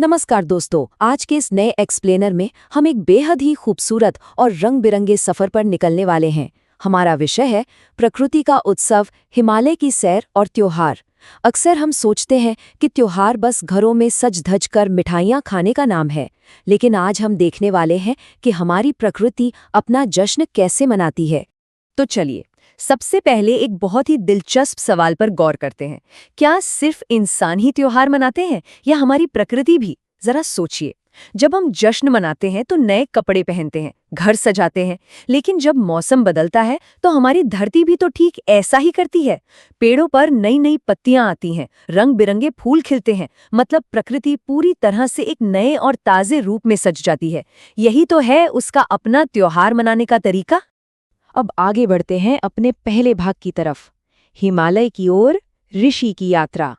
नमस्कार दोस्तों, आज के इस नए एक्सप्लेनर में हम एक बेहद ही खूबसूरत और रंग बिरंगे सफर पर निकलने वाले हैं। हमारा विषय है प्रकृति का उत्सव, हिमालय की सैर और त्योहार। अक्सर हम सोचते हैं कि त्योहार बस घरों में सज धज कर मिठाइयाँ खाने का नाम है, लेकिन आज हम देखने वाले हैं कि हमारी प्रकृति अपना जश्न कैसे मनाती है। तो चलिए, सबसे पहले एक बहुत ही दिलचस्प सवाल पर गौर करते हैं। क्या सिर्फ इंसान ही त्योहार मनाते हैं या हमारी प्रकृति भी? जरा सोचिए। जब हम जश्न मनाते हैं तो नए कपड़े पहनते हैं, घर सजाते हैं, लेकिन जब मौसम बदलता है तो हमारी धरती भी तो ठीक ऐसा ही करती है। पेड़ों पर नई नई पत्तियां आती हैं, रंग बिरंगे फूल खिलते हैं, मतलब प्रकृति पूरी तरह से एक नए और ताजे रूप में सज जाती है। यही तो है उसका अपना त्योहार मनाने का तरीका। अब आगे बढ़ते हैं अपने पहले भाग की तरफ, हिमालय की ओर ऋषि की यात्रा।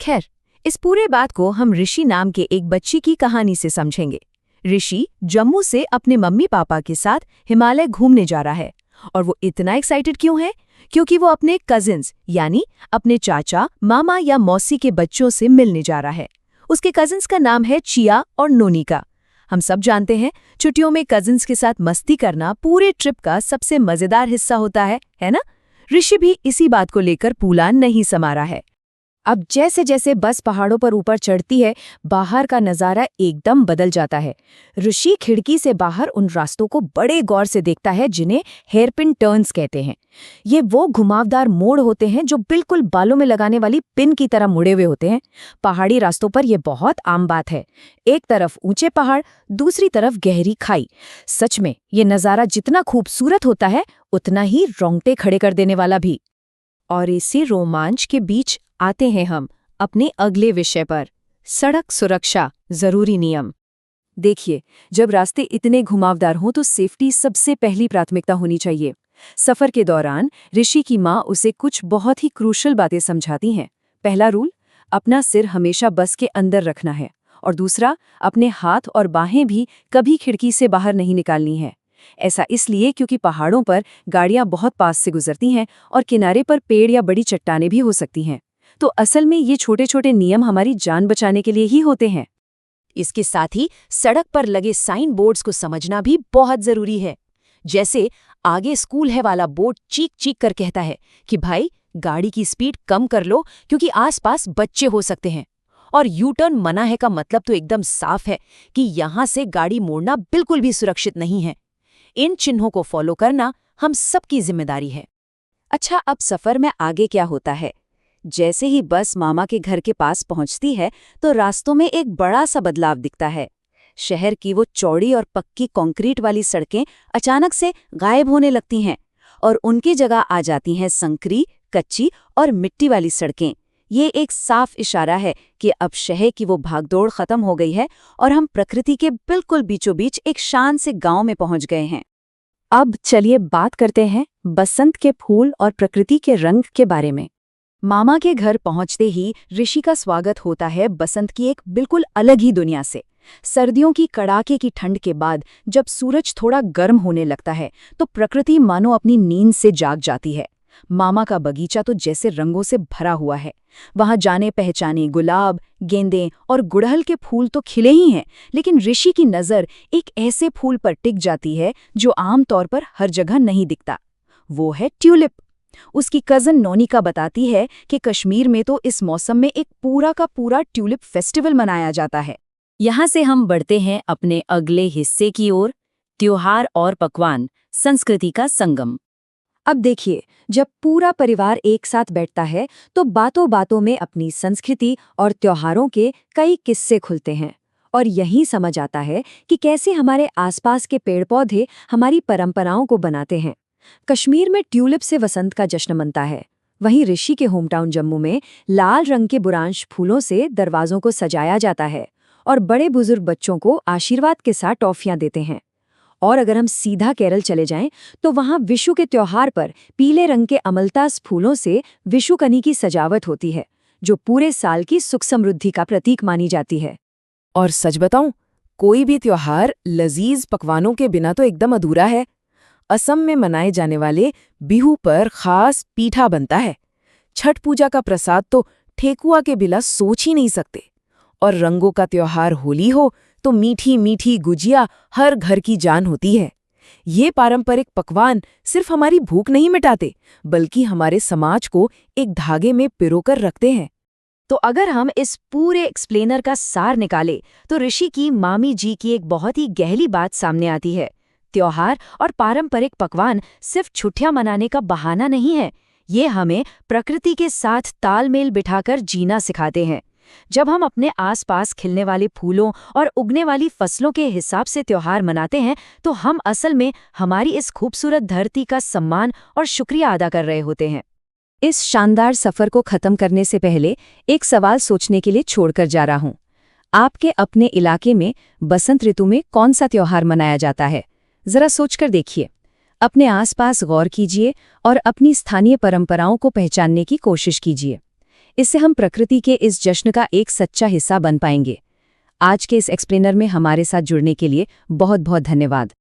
खैर, इस पूरे बात को हम ऋषि नाम के एक बच्ची की कहानी से समझेंगे। ऋषि जम्मू से अपने मम्मी पापा के साथ हिमालय घूमने जा रहा है। और वो इतना एक्साइटेड क्यों है? क्योंकि वो अपने कजिन्स यानी अपने चाचा, मामा या मौसी के बच्चों से मिलने जा रहा है। उसके कजिन्स का नाम है चिया और नोनिका। हम सब जानते हैं, छुट्टियों में कजिन्स के साथ मस्ती करना पूरे ट्रिप का सबसे मजेदार हिस्सा होता है ना? ऋषि भी इसी बात को लेकर फूला नहीं समा रहा है। अब जैसे जैसे बस पहाड़ों पर ऊपर चढ़ती है, बाहर का नज़ारा एकदम बदल जाता है। ऋषि खिड़की से बाहर उन रास्तों को बड़े गौर से देखता है जिन्हें हेयरपिन टर्न्स कहते हैं। ये वो घुमावदार मोड़ होते हैं जो बिल्कुल बालों में लगाने वाली पिन की तरह मुड़े हुए होते हैं। पहाड़ी रास्तों पर यह बहुत आम बात है। एक तरफ ऊंचे पहाड़, दूसरी तरफ गहरी खाई। सच में ये नज़ारा जितना खूबसूरत होता है, उतना ही रोंगटे खड़े कर देने वाला भी। और इसी रोमांच के बीच आते हैं हम अपने अगले विषय पर, सड़क सुरक्षा, जरूरी नियम। देखिए, जब रास्ते इतने घुमावदार हों तो सेफ्टी सबसे पहली प्राथमिकता होनी चाहिए। सफर के दौरान ऋषि की माँ उसे कुछ बहुत ही क्रूशल बातें समझाती हैं। पहला रूल, अपना सिर हमेशा बस के अंदर रखना है। और दूसरा, अपने हाथ और बाहें भी कभी खिड़की से बाहर नहीं निकालनी है। ऐसा इसलिए क्योंकि पहाड़ों पर गाड़ियां बहुत पास से गुजरती हैं और किनारे पर पेड़ या बड़ी चट्टानें भी हो सकती हैं। तो असल में ये छोटे छोटे नियम हमारी जान बचाने के लिए ही होते हैं। इसके साथ ही सड़क पर लगे साइन बोर्ड्स को समझना भी बहुत जरूरी है। जैसे आगे स्कूल है वाला बोर्ड चीख चीख कर कहता है कि भाई, गाड़ी की स्पीड कम कर लो क्योंकि आसपास बच्चे हो सकते हैं। और यू टर्न मना है का मतलब तो एकदम साफ है कि यहां से गाड़ी मोड़ना बिल्कुल भी सुरक्षित नहीं है। इन चिन्हों को फॉलो करना हम सबकी जिम्मेदारी है। अच्छा, अब सफर में आगे क्या होता है? जैसे ही बस मामा के घर के पास पहुंचती है तो रास्तों में एक बड़ा सा बदलाव दिखता है। शहर की वो चौड़ी और पक्की कंक्रीट वाली सड़कें अचानक से गायब होने लगती हैं और उनकी जगह आ जाती हैं संकरी, कच्ची और मिट्टी वाली सड़कें। ये एक साफ इशारा है कि अब शहर की वो भागदौड़ खत्म हो गई है और हम प्रकृति के बिल्कुल बीचों बीच एक शांत से गांव में पहुंच गए हैं। अब चलिए बात करते हैं बसंत के फूल और प्रकृति के रंग के बारे में। मामा के घर पहुंचते ही ऋषि का स्वागत होता है बसंत की एक बिल्कुल अलग ही दुनिया से। सर्दियों की कड़ाके की ठंड के बाद जब सूरज थोड़ा गर्म होने लगता है तो प्रकृति मानो अपनी नींद से जाग जाती है। मामा का बगीचा तो जैसे रंगों से भरा हुआ है। वहां जाने पहचाने गुलाब, गेंदे और गुड़हल के फूल तो खिले ही हैं, लेकिन ऋषि की नज़र एक ऐसे फूल पर टिक जाती है जो आमतौर पर हर जगह नहीं दिखता। वो है ट्यूलिप। उसकी कज़न नोनिका बताती है कि कश्मीर में तो इस मौसम में एक पूरा का पूरा ट्यूलिप फेस्टिवल मनाया जाता है। यहाँ से हम बढ़ते हैं अपने अगले हिस्से की ओर, त्योहार और पकवान, संस्कृति का संगम। अब देखिए, जब पूरा परिवार एक साथ बैठता है तो बातों बातों में अपनी संस्कृति और त्योहारों के कई किस्से खुलते हैं। और यही समझ आता है कि कैसे हमारे आसपास के पेड़ पौधे हमारी परंपराओं को बनाते हैं। कश्मीर में ट्यूलिप से वसंत का जश्न मनता है। वहीं ऋषि के होमटाउन जम्मू में लाल रंग के बुरांश फूलों से दरवाजों को सजाया जाता है और बड़े बुजुर्ग बच्चों को आशीर्वाद के साथ टॉफियां देते हैं। और अगर हम सीधा केरल चले जाएं तो वहां विशु के त्योहार पर पीले रंग के अमलतास फूलों से विशुकनी की सजावट होती है, जो पूरे साल की सुख समृद्धि का प्रतीक मानी जाती है। और सच बताऊं, कोई भी त्योहार लजीज पकवानों के बिना तो एकदम अधूरा है। असम में मनाए जाने वाले बिहू पर खास पीठा बनता है। छठ पूजा का प्रसाद तो ठेकुआ के बिना सोच ही नहीं सकते। और रंगों का त्योहार होली हो तो मीठी मीठी गुजिया हर घर की जान होती है। ये पारंपरिक पकवान सिर्फ हमारी भूख नहीं मिटाते, बल्कि हमारे समाज को एक धागे में पिरोकर रखते हैं। तो अगर हम इस पूरे एक्सप्लेनर का सार निकालें, तो ऋषि की मामी जी की एक बहुत ही गहरी बात सामने आती है। त्योहार और पारंपरिक पकवान सिर्फ छुट्टियां मनाने का बहाना नहीं है, ये हमें प्रकृति के साथ तालमेल बिठाकर जीना सिखाते हैं। जब हम अपने आसपास खिलने वाले फूलों और उगने वाली फसलों के हिसाब से त्योहार मनाते हैं, तो हम असल में हमारी इस खूबसूरत धरती का सम्मान और शुक्रिया अदा कर रहे होते हैं। इस शानदार सफर को खत्म करने से पहले एक सवाल सोचने के लिए छोड़कर जा रहा हूं। आपके अपने इलाके में बसंत ऋतु में कौन सा त्योहार मनाया जाता है? जरा सोचकर देखिए। अपने आसपास गौर कीजिए और अपनी स्थानीय परंपराओं को पहचानने की कोशिश कीजिए। इससे हम प्रकृति के इस जश्न का एक सच्चा हिस्सा बन पाएंगे। आज के इस एक्सप्लेनर में हमारे साथ जुड़ने के लिए बहुत बहुत धन्यवाद।